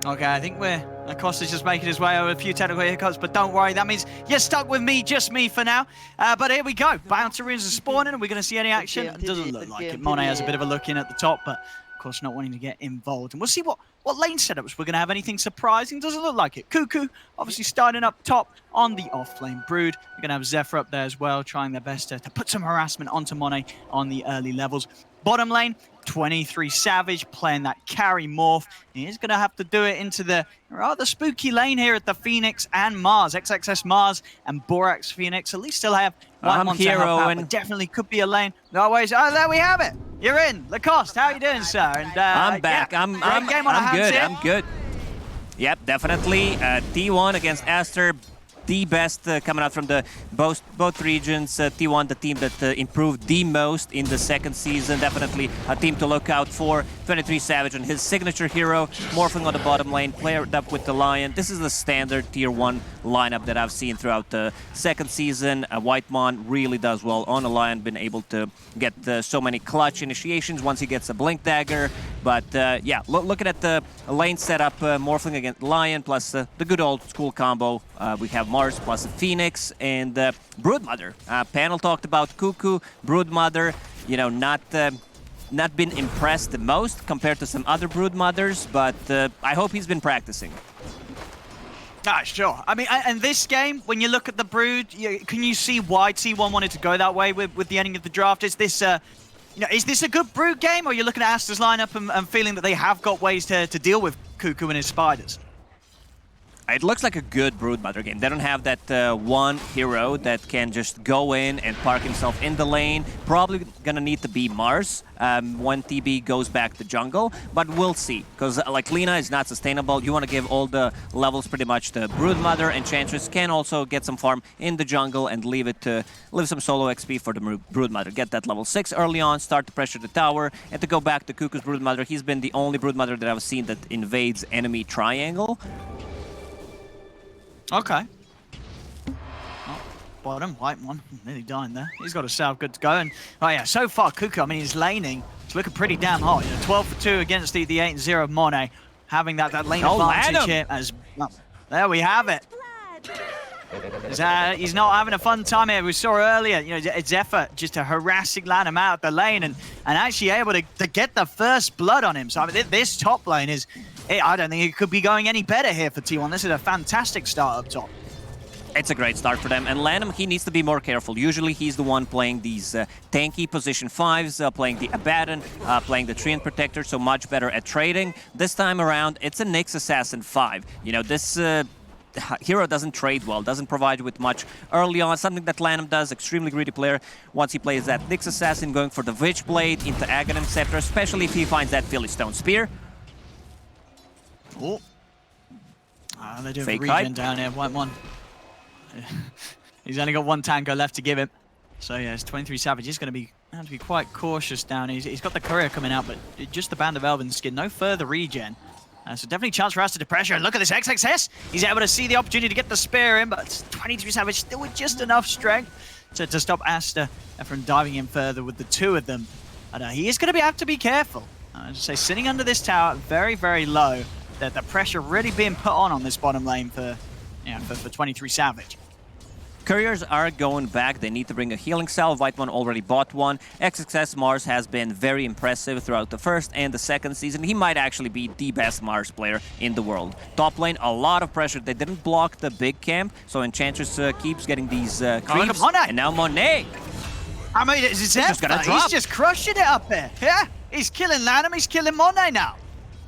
Okay, I think Acosta's just making his way over a few technical hiccups, but don't worry, that means you're stuck with me, just me for now. But here we go. Bouncer runes are spawning. Are we going to see any action? It doesn't look like it. Monet has a bit of a look in at the top, but of course not wanting to get involved. And we'll see what lane setups we're going to have. Anything surprising? Doesn't look like it. Cuckoo obviously starting up top on the off-lane Brood. We're going to have Zephyr up there as well, trying their best to put some harassment onto Monet on the early levels. Bottom lane, 23 Savage playing that carry morph. He's going to have to do it into the rather spooky lane here at the Phoenix and Mars. XXS Mars and Borax Phoenix at least still have one to help out, but definitely could be a lane. No ways. Oh, there we have it. You're in. Lacoste, how are you doing, sir? And I'm back. Yeah, I'm good. Here. I'm good. Yep, definitely. T1 against Aster. The best coming out from both regions. T1, the team that improved the most in the second season. Definitely a team to look out for. 23 Savage and his signature hero, morphing on the bottom lane, paired up with the Lion. This is the standard tier 1 lineup that I've seen throughout the second season. Whitemon really does well on the Lion, been able to get so many clutch initiations once he gets a Blink Dagger. But yeah, looking at the lane setup, morphing against Lion plus the good old school combo. We have Mars plus a Phoenix and Broodmother. Panel talked about Cuckoo, Broodmother, you know, not been impressed the most compared to some other Broodmothers, but I hope he's been practicing. Ah, sure. I mean, and this game, when you look at the Brood, can you see why T1 wanted to go that way with the ending of the draft? Is this is this a good Brood game, or are you looking at Aster's lineup and feeling that they have got ways to deal with Cuckoo and his spiders? It looks like a good Broodmother game. They don't have that one hero that can just go in and park himself in the lane. Probably gonna need to be Mars when TB goes back to jungle, but we'll see. Because like Lina is not sustainable. You want to give all the levels pretty much to Broodmother. Enchantress can also get some farm in the jungle and leave some solo XP for the Broodmother. Get that level 6 early on, start to pressure the tower, and to go back to Cuckoo's Broodmother. He's been the only Broodmother that I've seen that invades enemy triangle. Okay. Oh, bottom, white one, nearly dying there. He's got a salve good to go. And oh yeah, so far Cuckoo, I mean, his laning is looking pretty damn hot. 12 for 2 against the 8-0 of Monet, having that lane advantage here. As well, there we have it. He's not having a fun time here. We saw earlier, Zephyr just harassing Lanham out of the lane and actually able to get the first blood on him. So I mean, this top lane is, I don't think it could be going any better here for T1. This is a fantastic start up top. It's a great start for them. And Lanham, he needs to be more careful. Usually he's the one playing these tanky position 5s, playing the Abaddon, playing the Treant Protector, so much better at trading. This time around, it's a Nyx Assassin 5. You know, this hero doesn't trade well, doesn't provide with much early on, something that Lanham does, extremely greedy player. Once he plays that Nyx Assassin, going for the Witchblade into Aghanim Scepter, especially if he finds that Philistone Spear. Oh. They do a regen down here, white one. He's only got one tango left to give him. So yeah, it's 23 Savage. He's going to have to be quite cautious down here. He's got the courier coming out, but just the Band of Elven Skin, no further regen. So definitely a chance for Aster to pressure. And look at this XXS. He's able to see the opportunity to get the spear in, but 23 Savage still with just enough strength to stop Aster from diving in further with the two of them. And he is going to have to be careful. As I say, sitting under this tower, very, very low. The pressure really being put on this bottom lane for 23 Savage. Couriers are going back. They need to bring a healing salve. Whitemon already bought one. XXS Mars has been very impressive throughout the first and the second season. He might actually be the best Mars player in the world. Top lane, a lot of pressure. They didn't block the big camp, so Enchantress keeps getting these creeps. And now Monet. I mean, he's just crushing it up there. Yeah, he's killing Lanham. He's killing Monet now.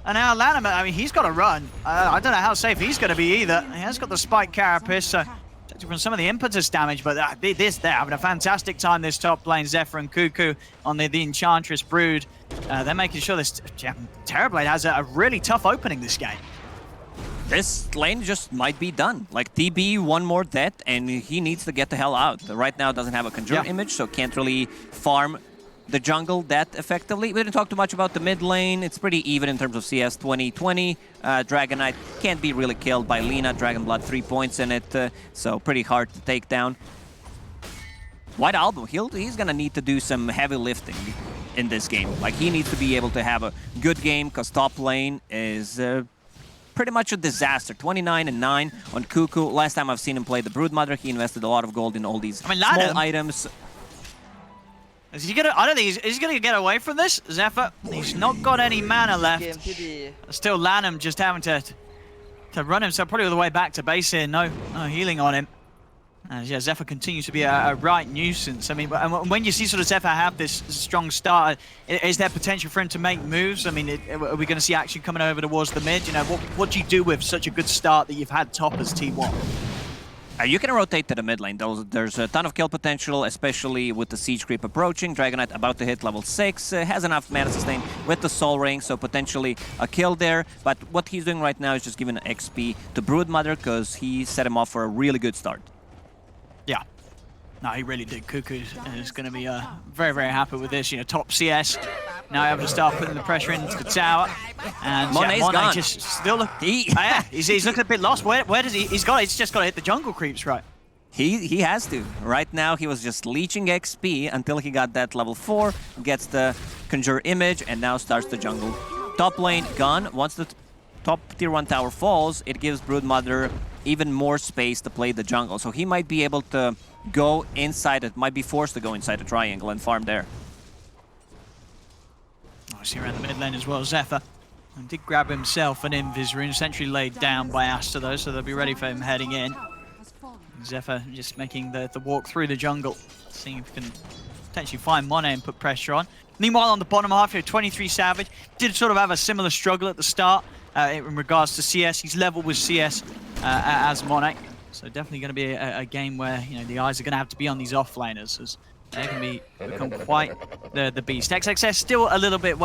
And now Lanham, I mean, he's got to run. I don't know how safe he's going to be either. He has got the Spike Carapace, so from some of the impetus damage, but they're having a fantastic time, this top lane. Zephyr and Cuckoo on the Enchantress Brood. They're making sure this Terrorblade has a really tough opening this game. This lane just might be done. Like, TB, one more death, and he needs to get the hell out. Right now doesn't have a Conjure image, so can't really farm the jungle that effectively. We didn't talk too much about the mid lane. It's pretty even in terms of CS 2020. Dragon Knight can't be really killed by Lina. Dragon Blood 3 points in it, so pretty hard to take down. White Album, he's gonna need to do some heavy lifting in this game. Like, he needs to be able to have a good game, because top lane is pretty much a disaster. 29 and 9 on Cuckoo. Last time I've seen him play the Broodmother, he invested a lot of gold in all these small items. Is he gonna? I don't think he's gonna get away from this. Zephyr, he's not got any mana left. Still, Lanham just having to run himself probably all the way back to base here. No healing on him. Yeah, Zephyr continues to be a right nuisance. I mean, when you see sort of Zephyr have this strong start, is there potential for him to make moves? I mean, are we going to see action coming over towards the mid? You know, what do you do with such a good start that you've had top as T1? You can rotate to the mid lane. There's a ton of kill potential, especially with the siege creep approaching. Dragonite about to hit level 6, has enough mana sustain with the Soul Ring, so potentially a kill there. But what he's doing right now is just giving XP to Broodmother because he set him off for a really good start. Yeah. No, he really did. Cuckoo is going to be very, very happy with this. You know, top CS. Now able to start putting the pressure into the tower. And Monet's gone. Just still look. He's looking a bit lost. Where does he? He's just got to hit the jungle creeps, right? He has to. Right now, he was just leeching XP until he got that level 4, gets the Conjure Image, and now starts the jungle. Top lane gone. Once the top tier 1 tower falls, it gives Broodmother even more space to play the jungle. So he might be able to go inside it, might be forced to go inside the triangle and farm there. I see around the mid lane as well, Zephyr. And did grab himself an Invis rune, essentially laid down by Aster though, so they'll be ready for him heading in. Zephyr just making the walk through the jungle, seeing if he can potentially find Monet and put pressure on. Meanwhile, on the bottom half here, 23 Savage did sort of have a similar struggle at the start in regards to CS. He's level with CS as Monet, so definitely going to be a game where the eyes are going to have to be on these offlaners as they can become quite the beast. XXS still a little bit,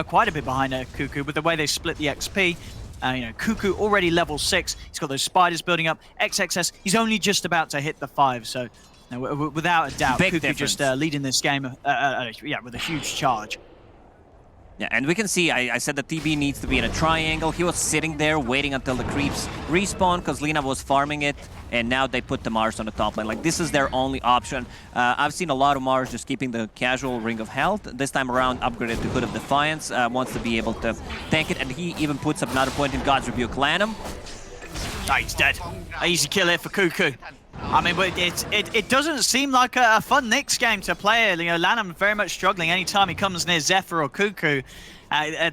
quite a bit behind Cuckoo with the way they split the XP. Cuckoo already level 6. He's got those spiders building up. XXS, he's only just about to hit the 5, so without a doubt, Big Cuckoo difference. just leading this game with a huge charge. Yeah, and we can see, I said that TB needs to be in a triangle. He was sitting there waiting until the creeps respawn because Lina was farming it, and now they put the Mars on the top lane. Like, this is their only option. I've seen a lot of Mars just keeping the casual Ring of Health. This time around, upgraded to Hood of Defiance, wants to be able to tank it, and he even puts up another point in God's Rebuke. Lanham. Oh, he's dead. Easy kill here for Cuckoo. I mean, but it doesn't seem like a fun Nyx game to play. Lanham very much struggling anytime he comes near Zephyr or Cuckoo.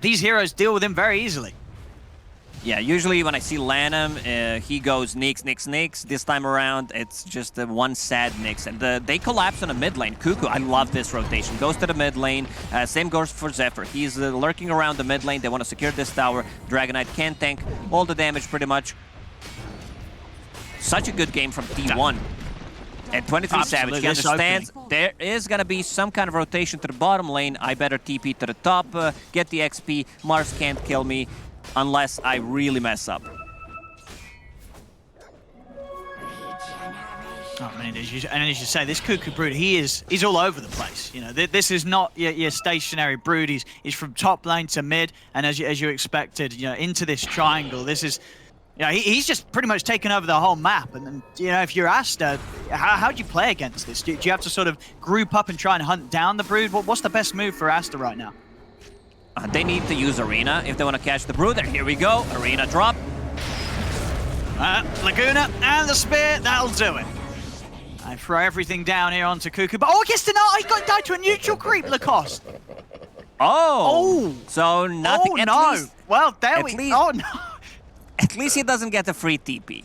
These heroes deal with him very easily. Yeah, usually when I see Lanham, he goes Nyx, Nyx, Nyx. This time around, it's just one sad Nyx. And they collapse on the mid lane. Cuckoo, I love this rotation. Goes to the mid lane. Same goes for Zephyr. He's lurking around the mid lane. They want to secure this tower. Dragonite can tank all the damage pretty much. Such a good game from T1. And 23 Savage, he understands there is going to be some kind of rotation to the bottom lane. I better TP to the top, get the XP. Mars can't kill me unless I really mess up. Oh, man, as you say, this Cuckoo Brood, he's all over the place. This is not your stationary Brood. He's from top lane to mid, and as you expected, into this triangle. This is... he's just pretty much taken over the whole map. And if you're Aster, how do you play against this? Do you have to sort of group up and try and hunt down the Brood? What's the best move for Aster right now? They need to use Arena if they want to catch the Brood. Here we go. Arena drop. Laguna and the Spear. That'll do it. I throw everything down here onto Cuckoo. But, I guess he got died to a neutral creep, Lacoste. Oh. So nothing. Oh, no. Least, well, there we go. Oh, no. At least he doesn't get a free TP,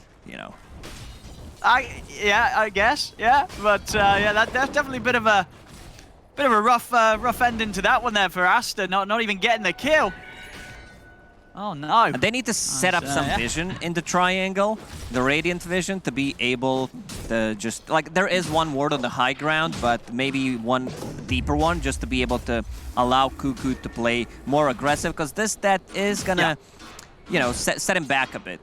I guess, yeah. But that's definitely a bit of a rough ending to that one there for Aster. Not even getting the kill. Oh no. And they need to set up some vision in the triangle, the Radiant Vision, to be able to just there is one ward on the high ground, but maybe one deeper one just to be able to allow Cuckoo to play more aggressive, because that is gonna set him back a bit.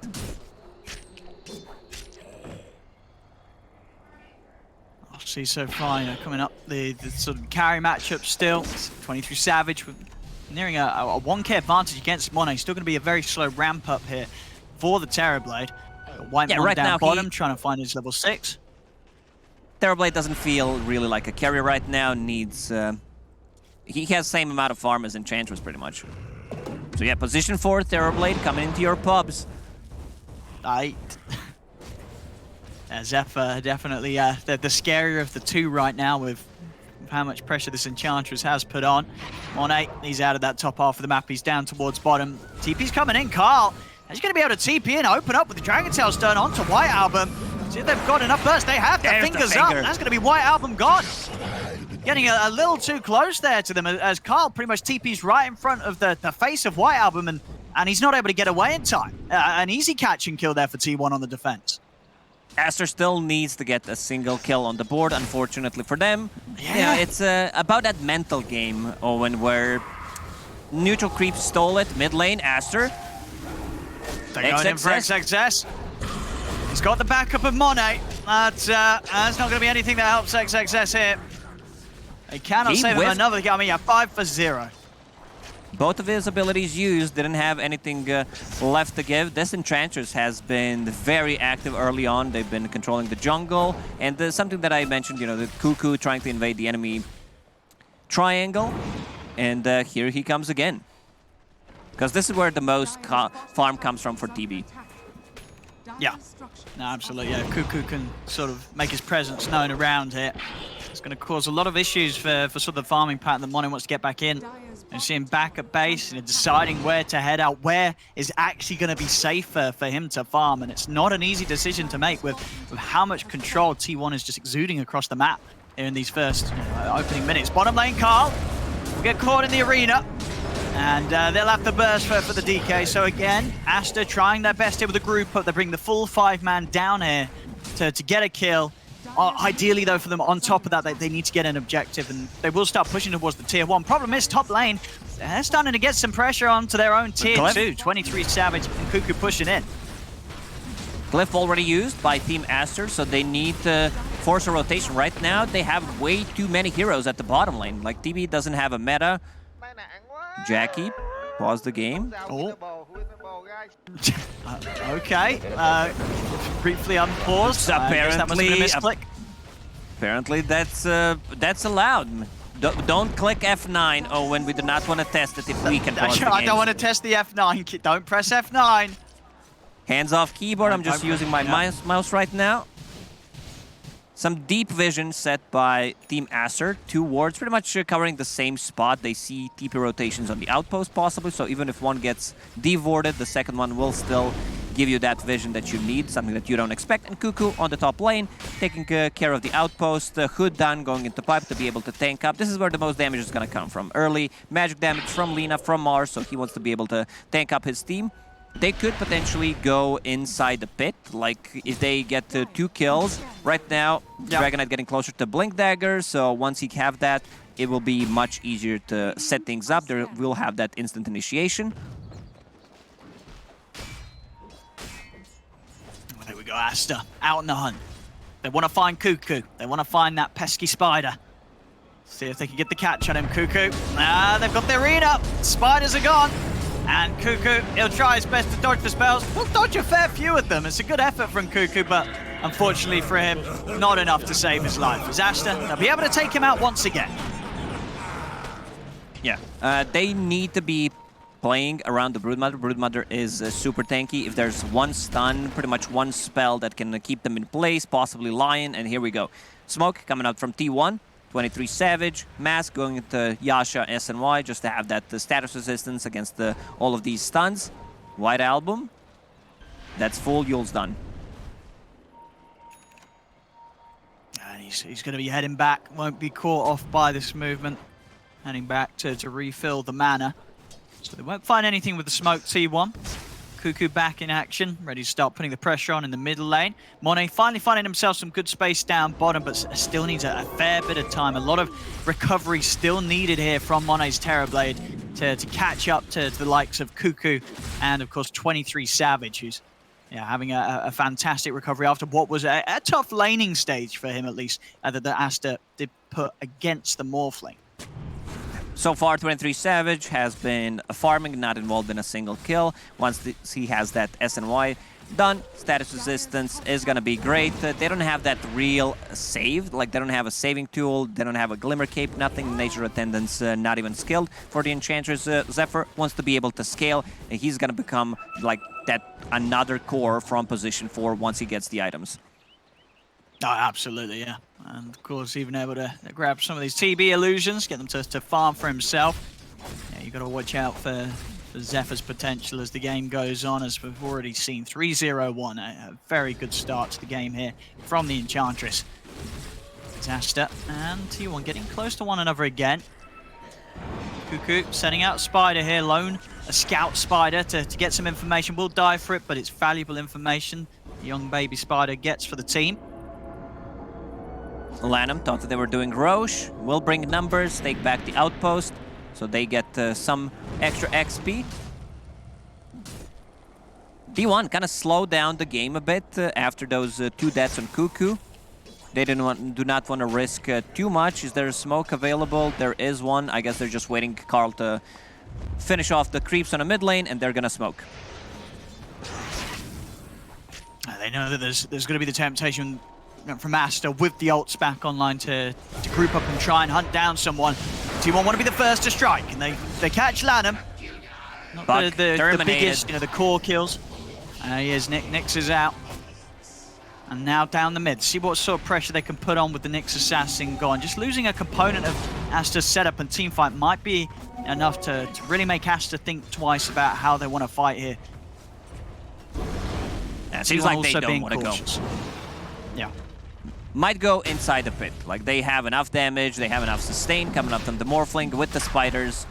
I'll see so far, coming up the sort of carry matchup still. 23 Savage nearing a 1k advantage against Mono. Still going to be a very slow ramp up here for the Terrorblade. White right down now, bottom, trying to find his level 6. Terrorblade doesn't feel really like a carry right now. Needs he has the same amount of farm as Enchantress pretty much. So yeah, position 4, Terrorblade coming into your pubs. 8. Zephyr definitely the scarier of the two right now with how much pressure this Enchantress has put on. Monet, he's out of that top half of the map. He's down towards bottom. TP's coming in. Carl, he's going to be able to TP in, open up with the Dragon Tail Stone onto White Album. See if they've got enough burst. They have. Their fingers up. That's going to be White Album gone. Getting a little too close there to them as Carl pretty much TP's right in front of the face of White Album, and he's not able to get away in time. An easy catch and kill there for T1 on the defense. Aster still needs to get a single kill on the board, unfortunately for them. Yeah, it's about that mental game, Owen, where neutral creep stole it, mid lane, Aster. They're going in for XXS. He's got the backup of Monet. That's not going to be anything that helps XXS here. They cannot save him another game. I mean, yeah, 5 for 0. Both of his abilities used, didn't have anything left to give. This Enchantress has been very active early on. They've been controlling the jungle. And something that I mentioned, you know, the Cuckoo trying to invade the enemy triangle. And here he comes again. Because this is where the most farm comes from for TB. Yeah, no, absolutely. Yeah, Cuckoo can sort of make his presence known around here. It's going to cause a lot of issues for sort of the farming pattern that Mono wants to get back in. And see him back at base, you know, deciding where to head out, where is actually going to be safer for him to farm. And it's not an easy decision to make with how much control T1 is just exuding across the map here in these first opening minutes. Bottom lane, Carl will get caught in the arena. And they'll have to burst for the DK. So again, Aster trying their best here with the group up. They bring the full 5-man down here to get a kill. Ideally, though, for them, on top of that, they need to get an objective, and they will start pushing towards the tier 1. Problem is, top lane, they're starting to get some pressure onto their own tier 2. 23 Savage and Cuckoo pushing in. Glyph already used by Team Aster, so they need to force a rotation. Right now, they have way too many heroes at the bottom lane. Like, TB doesn't have a meta. Jackie, pause the game. Oh. Okay. Briefly unpaused. Apparently, that must have been a misclick. Apparently, that's allowed. Don't click F9, Owen. We do not want to test it if we can pause the game. I don't want to test the F9. Don't press F9. Hands off keyboard. I'm just using my mouse right now. Some deep vision set by Team Aster. 2 wards, pretty much covering the same spot. They see TP rotations on the outpost possibly, so even if one gets devorded, the second one will still give you that vision that you need, something that you don't expect. And Cuckoo on the top lane, taking care of the outpost. Hood down, going into pipe to be able to tank up. This is where the most damage is going to come from. Early magic damage from Lina, from Mars, so he wants to be able to tank up his team. They could potentially go inside the pit, like if they get 2 kills. Right now, Dragon Knight getting closer to Blink Dagger, so once he have that, it will be much easier to set things up. There will have that instant initiation. Well, there we go, Aster, out on the hunt. They want to find Cuckoo. They want to find that pesky spider. See if they can get the catch on him, Cuckoo. They've got the arena. Spiders are gone. And Cuckoo, he'll try his best to dodge the spells. We'll dodge a fair few of them. It's a good effort from Cuckoo, but unfortunately for him, not enough to save his life. As Aster, they'll be able to take him out once again. Yeah, they need to be playing around the Broodmother. Broodmother is super tanky. If there's one stun, pretty much one spell that can keep them in place, possibly Lion, and here we go. Smoke coming out from T1. 23 Savage, Mask going into Yasha, SNY, just to have that status resistance against all of these stuns. White Album, that's full, Yule's done. And he's going to be heading back, won't be caught off by this movement. Heading back to refill the mana. So they won't find anything with the smoke T1. Cuckoo back in action, ready to start putting the pressure on in the middle lane. Monet finally finding himself some good space down bottom, but still needs a fair bit of time. A lot of recovery still needed here from Monet's Terrorblade to catch up to the likes of Cuckoo and, of course, 23 Savage, who's having a fantastic recovery after what was a tough laning stage for him, at least, that Aster did put against the Morphling. So far, 23 Savage has been farming, not involved in a single kill. Once he has that SNY done, status resistance is gonna be great. They don't have that real save, like they don't have a saving tool, they don't have a Glimmer Cape, nothing. Nature Attendance, not even skilled for the Enchantress. Zephyr wants to be able to scale, and he's gonna become like that another core from position 4 once he gets the items. Oh, absolutely, yeah. And of course, even able to grab some of these TB illusions, get them to farm for himself. Yeah, you got to watch out for Zephyr's potential as the game goes on, as we've already seen 3-0-1. A very good start to the game here from the Enchantress. It's Aster and T1 getting close to one another again. Cuckoo sending out Spider here, lone, a scout Spider to get some information. We'll die for it, but it's valuable information the young baby Spider gets for the team. Lanham thought that they were doing Roche, will bring numbers, take back the outpost, so they get some extra XP. T1 kind of slowed down the game a bit after those 2 deaths on Cuckoo. They do not want to risk too much. Is there a smoke available? There is one. I guess they're just waiting Carl to finish off the creeps on a mid lane, and they're gonna smoke. They know that there's going to be the temptation from Aster with the ults back online to group up and try and hunt down someone. T1 want to be the first to strike, and they catch Lanham. Not the biggest, the core kills. He is, Nyx is out. And now down the mid. See what sort of pressure they can put on with the Nyx assassin gone. Just losing a component of Aster's setup and teamfight might be enough to really make Aster think twice about how they want to fight here. Yeah, it seems like they don't want to go. Yeah. Might go inside the pit. Like, they have enough damage, they have enough sustain coming up from the Morphling with the spiders.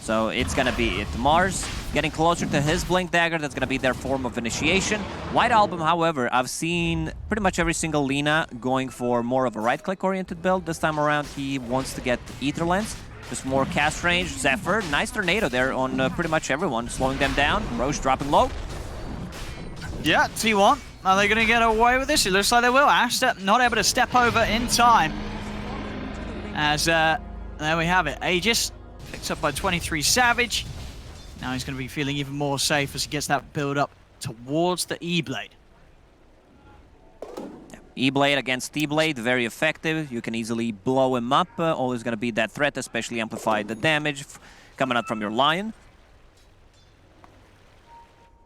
So it's gonna be it. Mars getting closer to his Blink Dagger. That's gonna be their form of initiation. White Album, however, I've seen pretty much every single Lina going for more of a right-click oriented build. This time around, he wants to get Ether Lens. Just more cast range. Zephyr, nice tornado there on pretty much everyone, slowing them down. Roche dropping low. Yeah, T1. Are they going to get away with this? It looks like they will. Aster not able to step over in time. As, there we have it. Aegis picked up by 23 Savage. Now he's going to be feeling even more safe as he gets that build up towards the E-Blade. E-Blade against T-Blade, very effective. You can easily blow him up. Always going to be that threat, especially amplify the damage coming out from your Lion.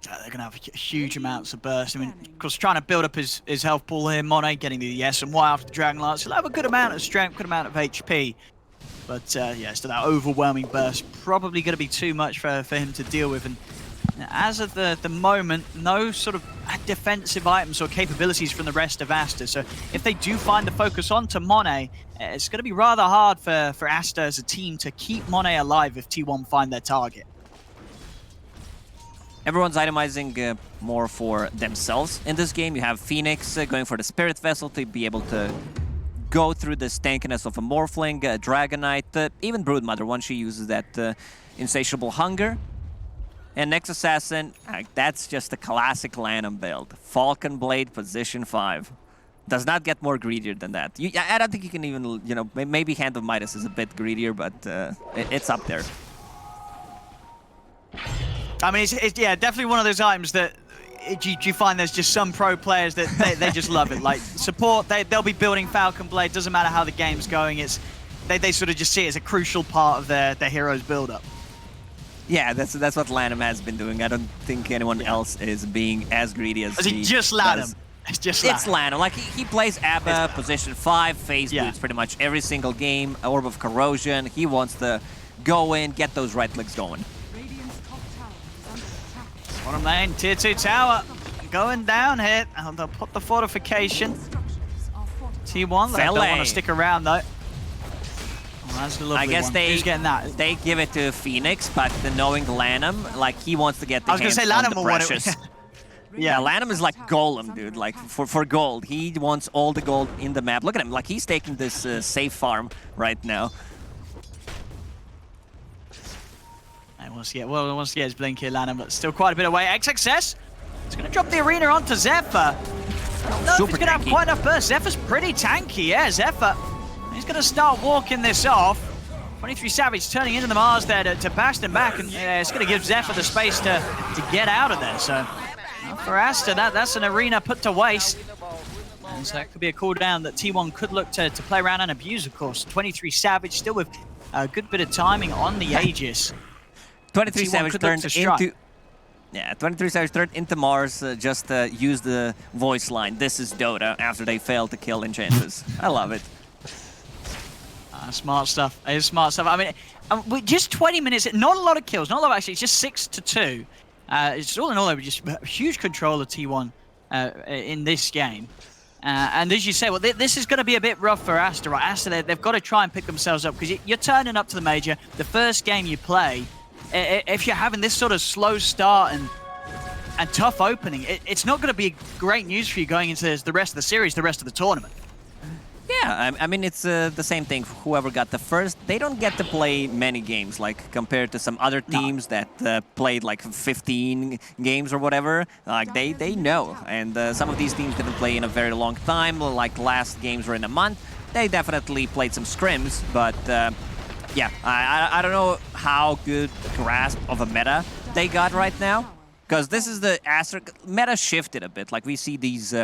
They're going to have huge amounts of burst. I mean, of course, trying to build up his health pool here. Monet getting the S and Y after the Dragon Lance. He'll have a good amount of strength, good amount of HP. But, yeah, still that overwhelming burst. Probably going to be too much for him to deal with. And as of the moment, no sort of defensive items or capabilities from the rest of Aster. So if they do find the focus onto Monet, it's going to be rather hard for Aster as a team to keep Monet alive if T1 find their target. Everyone's itemizing more for themselves in this game. You have Phoenix going for the Spirit Vessel to be able to go through the stankiness of a Morphling, Dragonite, even Broodmother once she uses that insatiable hunger. And next Assassin, that's just a classic Lanham build. Falcon Blade, position 5. Does not get more greedier than that. I don't think you can even, maybe Hand of Midas is a bit greedier, but it's up there. I mean, it's yeah, definitely one of those items that you find there's just some pro players that they just love it. Like, support, they'll be building Falcon Blade, doesn't matter how the game's going. They sort of just see it as a crucial part of their hero's build-up. Yeah, that's what Lanham has been doing. I don't think anyone else is being as greedy as he just Lanham. It's just Lanham. It's Lanham. Like, he plays Abba, position 5, phase boots pretty much every single game. Orb of Corrosion. He wants to go in, get those right clicks going. Bottom lane, tier 2 tower going down here. And they'll put the fortification. T1, they don't want to stick around though. Oh, that's the lovely I guess one. Who's getting that? They give it to Phoenix, but knowing Lanham, like, he wants to get the hands on Lanham the precious. Yeah, Lanham is like Golem, dude. Like, for gold, he wants all the gold in the map. Look at him, like, he's taking this safe farm right now. Wants to get his blink here, Lanham, but still quite a bit away. XXS, it's going to drop the arena onto Zephyr. I don't know if he's going to have quite enough burst. Zephyr's pretty tanky, yeah, Zephyr. He's going to start walking this off. 23 Savage turning into the Mars there to bash them back, and it's going to give Zephyr the space to get out of there. So for Aster, that's an arena put to waste. And so that could be a cooldown that T1 could look to play around and abuse, of course. 23 Savage still with a good bit of timing on the Aegis. 23 Savage turned into... Yeah, 23 Savage turned into Mars, just use the voice line, "This is Dota," after they failed to kill Enchantress. I love it. Smart stuff. It is smart stuff. I mean, with just 20 minutes, not a lot of kills, not a lot actually, it's just 6-2. It's all in all, just huge control of T1 in this game. And as you say, well, this is going to be a bit rough for Aster, right? Aster, they've got to try and pick themselves up, because you're turning up to the Major, the first game you play, if you're having this sort of slow start and tough opening, it's not going to be great news for you going into the rest of the series, the rest of the tournament. Yeah, I mean, it's the same thing. Whoever got the first, they don't get to play many games, like compared to some other teams that played like 15 games or whatever. Like they know, and some of these teams didn't play in a very long time. Like last games were in a month. They definitely played some scrims, but yeah, I don't know how good grasp of a meta they got right now, because this is the Aster meta shifted a bit. Like we see these.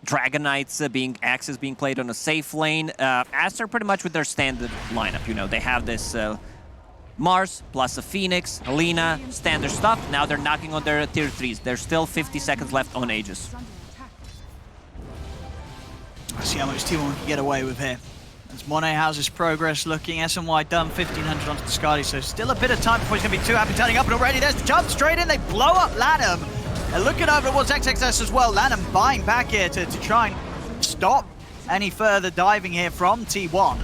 Dragon Knights Axes being played on a safe lane. Aster pretty much with their standard lineup, you know. They have this Mars plus a Phoenix, Helena, standard stuff. Now they're knocking on their tier 3s. There's still 50 seconds left on Aegis. Let's see how much T1 can get away with here. As Monet houses progress looking, SNY done 1500 onto the Scotty, so still a bit of time before he's going to be too happy turning up, and already there's the jump straight in. They blow up Lanham. And looking over towards XXS as well, Lanham buying back here to try and stop any further diving here from T1.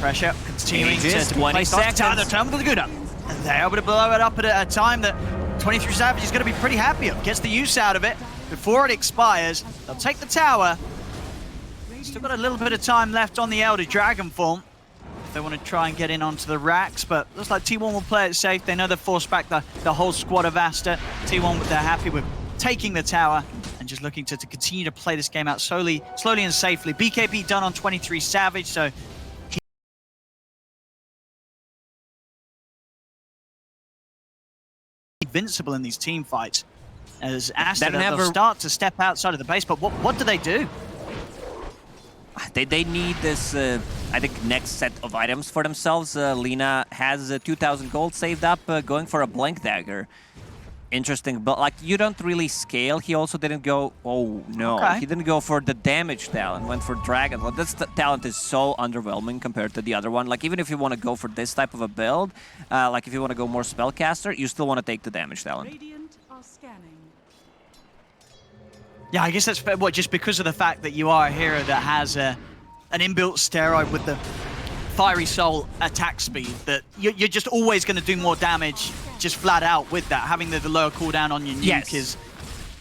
Pressure continuing to 20 seconds. The turn with the Gouda. And they're able to blow it up at a time that 23 Savage is going to be pretty happy of. Gets the use out of it before it expires. They'll take the tower. Still got a little bit of time left on the Elder Dragon form. They want to try and get in onto the racks, but looks like T1 will play it safe. They know they've forced back the whole squad of Aster. T1, they're happy with taking the tower and just looking to continue to play this game out slowly and safely. BKB done on 23 Savage, so invincible in these team fights. As Aster, they'll start to step outside of the base, but what do they do? They need this, I think, next set of items for themselves. Lina has 2,000 gold saved up, going for a Blank Dagger. Interesting, but like, you don't really scale. He also didn't go, oh no, okay. He didn't go for the damage talent, went for Dragon. Well, this talent is so underwhelming compared to the other one. Like, even if you want to go for this type of a build, like if you want to go more Spellcaster, you still want to take the damage talent. Yeah, I guess that's what, just because of the fact that you are a hero that has an inbuilt steroid with the Fiery Soul attack speed, that you're just always going to do more damage just flat out with that. Having the lower cooldown on your nuke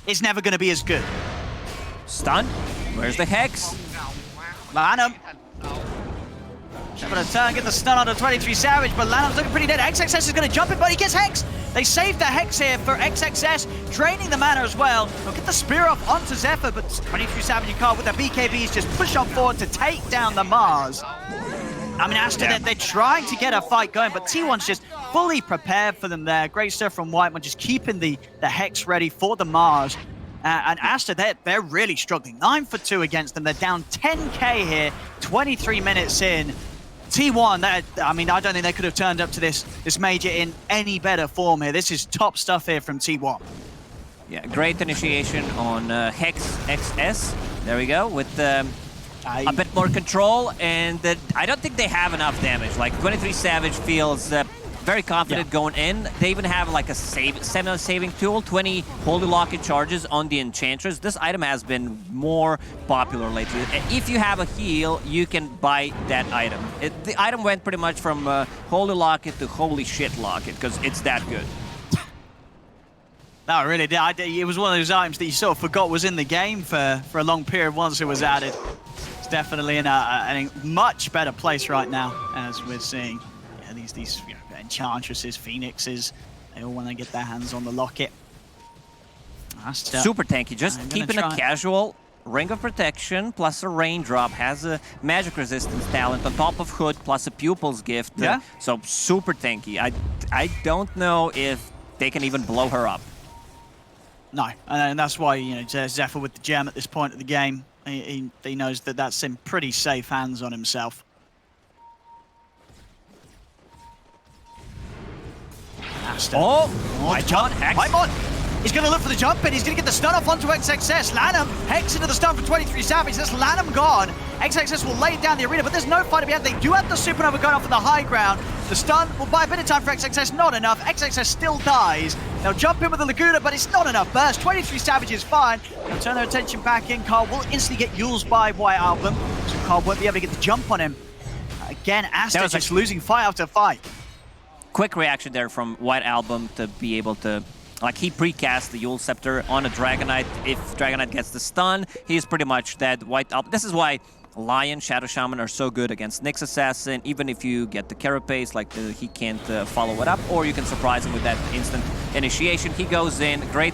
is never going to be as good. Stun? Where's the Hex? Lanham. Going to turn, get the stun on the 23 Savage, but Lanham's looking pretty dead. XXS is going to jump in, but he gets Hex. They save the Hex here for XXS, draining the mana as well. They'll get the spear off onto Zephyr, but 23 Savage you can't with their BKBs just push on forward to take down the Mars. I mean, Aster, they're trying to get a fight going, but T1's just fully prepared for them there. Great stuff from Whiteman, just keeping the Hex ready for the Mars. And Aster, they're really struggling. 9 for 2 against them. They're down 10k here, 23 minutes in. T1, I mean, I don't think they could have turned up to this Major in any better form here. This is top stuff here from T1. Yeah, great initiation on Hex XS. There we go, with a bit more control, and I don't think they have enough damage. Like, 23 Savage feels very confident going in. They even have like a semi-saving tool, 20 Holy Locket charges on the Enchantress. This item has been more popular lately. If you have a heal, you can buy that item. The item went pretty much from Holy Locket to Holy Shit Locket, because it's that good. No, it really did. It was one of those items that you sort of forgot was in the game for a long period once it was added. It's definitely in a much better place right now, as we're seeing. Yeah, these Enchantresses, Phoenixes, they all want to get their hands on the locket. Super tanky, just keeping a casual Ring of Protection plus a Raindrop, has a magic resistance talent on top of Hood plus a Pupil's Gift. Yeah. So super tanky. I don't know if they can even blow her up. No, and that's why, you know, Zephyr with the gem at this point of the game, he knows that that's in pretty safe hands on himself. Aster. Oh, Whitemon! He's going to look for the jump in. He's going to get the stun off onto XXS. Lanham, Hex into the stun for 23 Savage. That's Lanham gone. XXS will lay down the arena, but there's no fight to be had. They do have the Supernova going off at the high ground. The stun will buy a bit of time for XXS, not enough. XXS still dies. They'll jump in with the Laguna, but it's not enough burst. 23 Savage is fine. They'll turn their attention back in. Carl will instantly get used by White Album, so Carl won't be able to get the jump on him. Again, Aster just losing fight after fight. Quick reaction there from White Album to be able to, like, he precast the Yule Scepter on a Dragonite. If Dragonite gets the stun, he's pretty much dead. White Album. This is why Lion, Shadow Shaman are so good against Nyx Assassin. Even if you get the Carapace, like he can't follow it up, or you can surprise him with that instant initiation. He goes in, great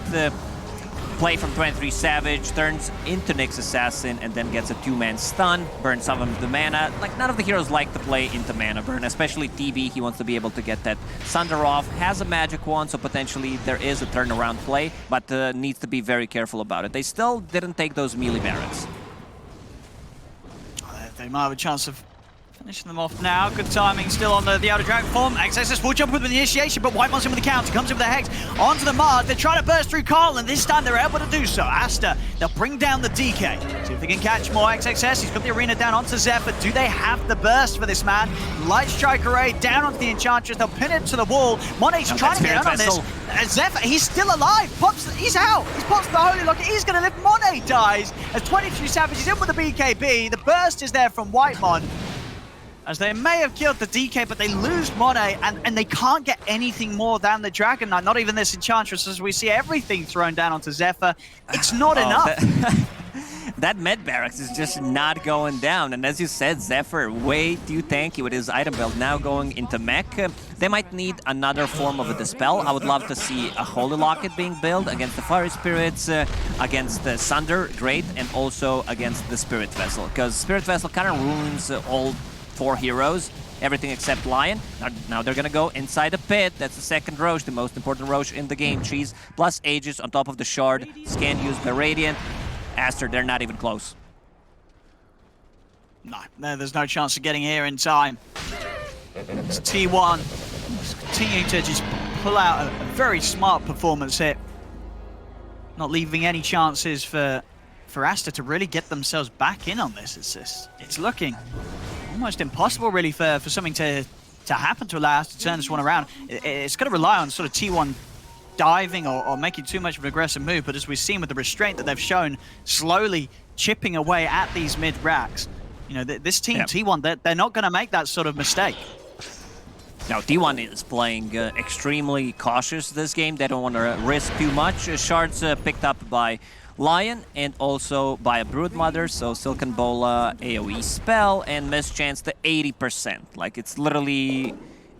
play from 23 Savage, turns into Nyx Assassin, and then gets a two-man stun, burns some of the mana. Like, none of the heroes like to play into mana burn, especially TB. He wants to be able to get that Sunder off, has a magic wand, so potentially there is a turnaround play, but needs to be very careful about it. They still didn't take those melee barracks. They might have a chance of finishing them off now. Good timing still on the Outer Dragon form. XXS will jump with the initiation, but Whitemon's in with the counter. Comes in with the Hex onto the Mars. They're trying to burst through Carl, and this time they're able to do so. Aster, they'll bring down the DK. See if they can catch more XXS. He's got the arena down onto Zephyr. Do they have the burst for this man? Light Strike Array down onto the Enchantress. They'll pin it to the wall. Monet's trying to get in on this. Zephyr, he's still alive. He's out. He's pops the Holy Locket. He's going to live. Monet dies as 23 Savage is in with the BKB. The burst is there from Whitemon, as they may have killed the DK, but they lose Monet, and they can't get anything more than the Dragon Knight, not even this Enchantress, as we see everything thrown down onto Zephyr. It's not enough. That med barracks is just not going down, and as you said, Zephyr way too tanky with his item build now going into mech. They might need another form of a Dispel. I would love to see a Holy Locket being built against the Fire Spirits, against the Sunder, great, and also against the Spirit Vessel, because Spirit Vessel kind of ruins all 4 heroes, everything except Lion. Now they're gonna go inside the pit. That's the second Roche, the most important Roche in the game. Cheese plus Aegis on top of the Shard. Scan used by Radiant. Aster, they're not even close. No, there's no chance of getting here in time. It's T1 continuing to just pull out a very smart performance here. Not leaving any chances for Aster to really get themselves back in on this. It's looking almost impossible, really, for something to happen to allow us to turn this one around. It's going to rely on sort of T1 diving or making too much of an aggressive move, but as we've seen with the restraint that they've shown, slowly chipping away at these mid-racks, you know, this team, yep. T1, they're not going to make that sort of mistake. Now, T1 is playing extremely cautious this game. They don't want to risk too much. Shards picked up by Lion and also by a Broodmother, so Silken Bola AoE spell and mischance to 80%. Like, it's literally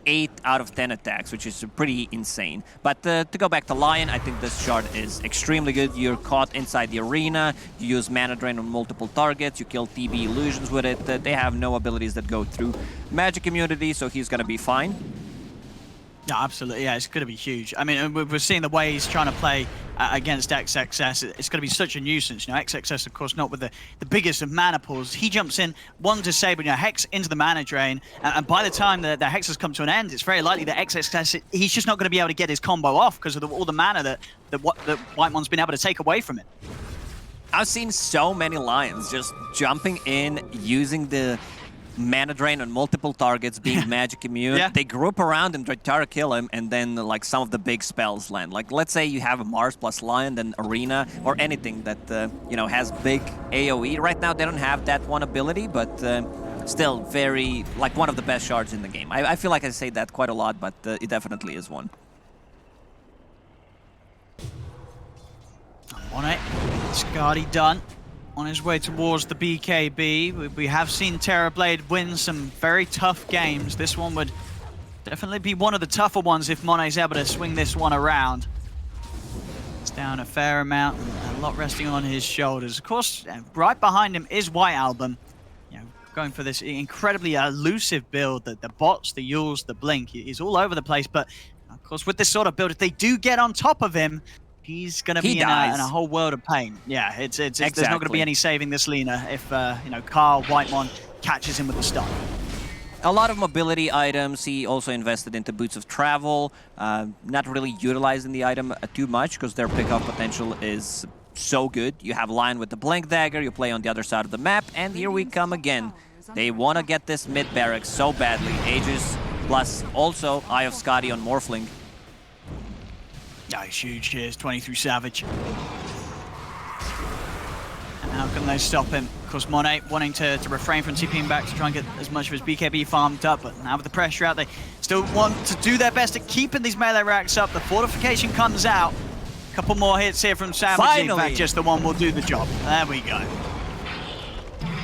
8 out of 10 attacks, which is pretty insane. But to go back to Lion, I think this shard is extremely good. You're caught inside the arena, you use Mana Drain on multiple targets, you kill TB illusions with it. They have no abilities that go through magic immunity, so he's gonna be fine. Yeah, absolutely. Yeah, it's going to be huge. I mean, we're seeing the way he's trying to play against XXS. It's going to be such a nuisance. You know, XXS, of course, not with the biggest of mana pools. He jumps in, one disable, you know, Hex into the mana drain, and by the time the Hex has come to an end, it's very likely that XXS, he's just not going to be able to get his combo off because of all the mana that Whitemon's been able to take away from it. I've seen so many Lions just jumping in, using the Mana Drain on multiple targets, being magic immune. Yeah. They group around him, try to kill him, and then like some of the big spells land. Like, let's say you have a Mars plus Lion, then Arena, or anything that you know, has big AoE. Right now they don't have that one ability, but still very, like, one of the best shards in the game. I feel like I say that quite a lot, but it definitely is one. On it, Scardy done. On his way towards the BKB. We have seen Terrorblade win some very tough games. This one would definitely be one of the tougher ones if Monet's able to swing this one around. It's down a fair amount, and a lot resting on his shoulders. Of course, right behind him is White Album, going for this incredibly elusive build. The bots, the Yules, the Blink, he's all over the place. But of course, with this sort of build, if they do get on top of him, he's going to be in a whole world of pain. Yeah, exactly. There's not going to be any saving this Lina if Carl Whitemon catches him with the stun. A lot of mobility items. He also invested into Boots of Travel, not really utilizing the item too much because their pickoff potential is so good. You have Lion with the Blink Dagger, you play on the other side of the map, and here we come again. They want to get this mid barracks so badly. Aegis plus also Eye of Scotty on Morphling. Yeah, he's huge. Cheers, 23 Savage. And how can they stop him? Of course, Monet wanting to refrain from TPing back to try and get as much of his BKB farmed up, but now with the pressure out, they still want to do their best at keeping these melee racks up. The fortification comes out. Couple more hits here from Savage. Finally. In fact, just the one will do the job. There we go.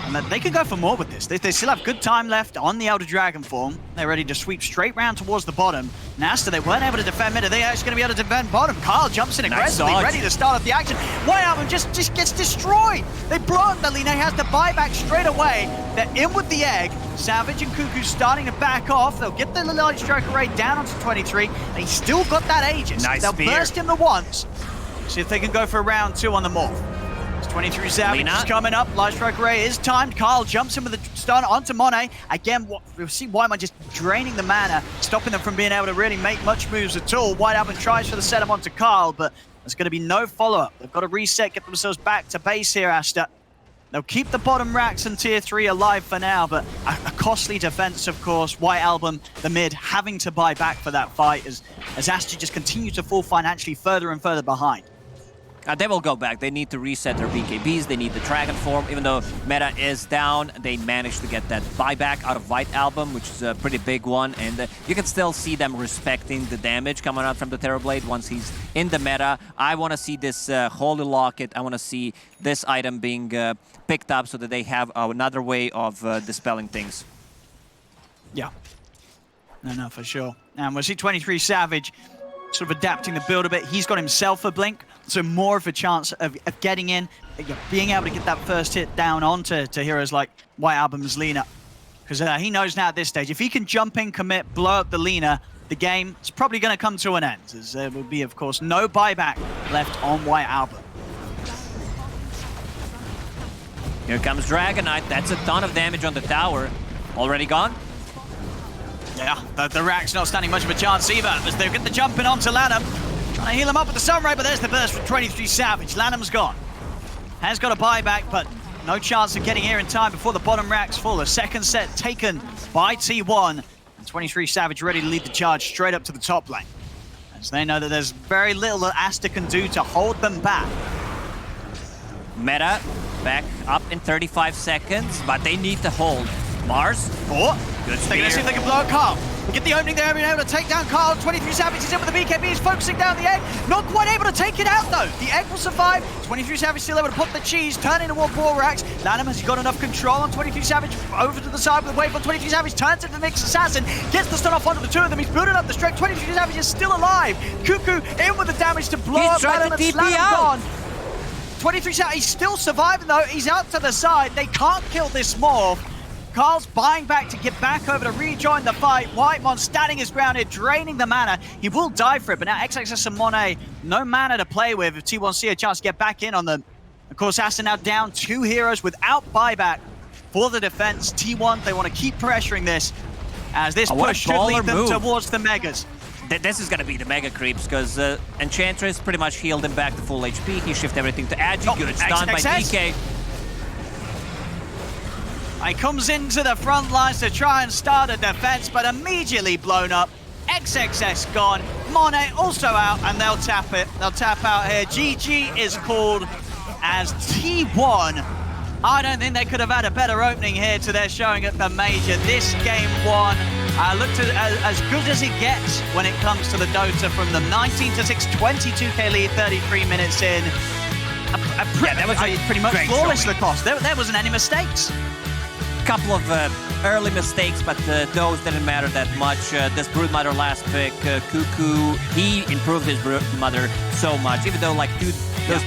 And they can go for more with this. They still have good time left on the Elder Dragon form. They're ready to sweep straight round towards the bottom. And Aster, they weren't able to defend mid. Are they actually going to be able to defend bottom? Carl jumps in aggressively, ready to start off the action. White Album just gets destroyed. They blocked the Lina. He has to buy back straight away. They're in with the egg. Savage and Cuckoo starting to back off. They'll get the Light Strike Array down onto 23. And he's still got that Aegis. They'll burst him the once. See if they can go for round 2 on the Morph. It's 23 Savage is coming up. Light Strike Array is timed. Carl jumps in with the stun onto Monet. Again, we'll see Whitemon just draining the mana, stopping them from being able to really make much moves at all. White Album tries for the setup onto Carl, but there's going to be no follow-up. They've got to reset, get themselves back to base here, Aster. They'll keep the bottom racks and tier 3 alive for now, but a costly defense, of course. White Album, the mid, having to buy back for that fight as Aster just continues to fall financially further and further behind. They will go back. They need to reset their BKBs. They need the Dragon form. Even though meta is down, they managed to get that buyback out of White Album, which is a pretty big one. And you can still see them respecting the damage coming out from the Terrorblade once he's in the meta. I want to see this Holy Locket. I want to see this item being picked up so that they have another way of dispelling things. Yeah. No, for sure. And we'll see 23 Savage sort of adapting the build a bit. He's got himself a Blink, so more of a chance of getting in, being able to get that first hit down onto heroes like White Album's Lina. Because he knows now at this stage, if he can jump in, commit, blow up the Lina, the game is probably going to come to an end, as there will be, of course, no buyback left on White Album. Here comes Dragonite. That's a ton of damage on the tower. Already gone? Yeah, the rack's not standing much of a chance either, as they get the jump in onto Lanham. Trying to heal him up with the Sunray, but there's the burst from 23 Savage. Lanham's gone. Has got a buyback, but no chance of getting here in time before the bottom rack's full. A second set taken by T1. And 23 Savage ready to lead the charge straight up to the top lane, as they know that there's very little that Aster can do to hold them back. Meta back up in 35 seconds, but they need to hold. Mars. Good spear. They're going to see if they can blow up Carl. Get the opening there, being able to take down Carl. 23 Savage is in with the BKB, he's focusing down the egg. Not quite able to take it out though. The egg will survive. 23 Savage still able to put the cheese, turn into one ball racks. Lanham has got enough control on 23 Savage. Over to the side with the wave on 23 Savage, turns into the next assassin. Gets the stun off onto the two of them. He's building up the strength. 23 Savage is still alive. Cuckoo in with the damage to blow up Lanham, and Lanham gone. 23 Savage, he's still surviving though. He's out to the side. They can't kill this Morph. Carl's buying back to get back over to rejoin the fight. Whitemon standing his ground here, draining the mana. He will die for it, but now XXS and Monet, no mana to play with if T1 see a chance to get back in on them. Of course, Aster now down 2 heroes without buyback for the defense. T1, they want to keep pressuring this, as this push should lead them towards the Megas. This is going to be the Mega Creeps, because Enchantress pretty much healed him back to full HP. He shifted everything to Agi. Good stun by DK. He comes into the front lines to try and start a defense, but immediately blown up. XXS gone, Monet also out, and they'll tap it. They'll tap out here. GG is called as T1. I don't think they could have had a better opening here to their showing at the Major. This game 1 looked as good as it gets when it comes to the Dota, from the 19-6, 22k lead, 33 minutes in. That was pretty much flawless Lacoste. There wasn't any mistakes. couple of early mistakes, but those didn't matter that much. This Broodmother last pick, Cuckoo, he improved his Broodmother so much, even though like those two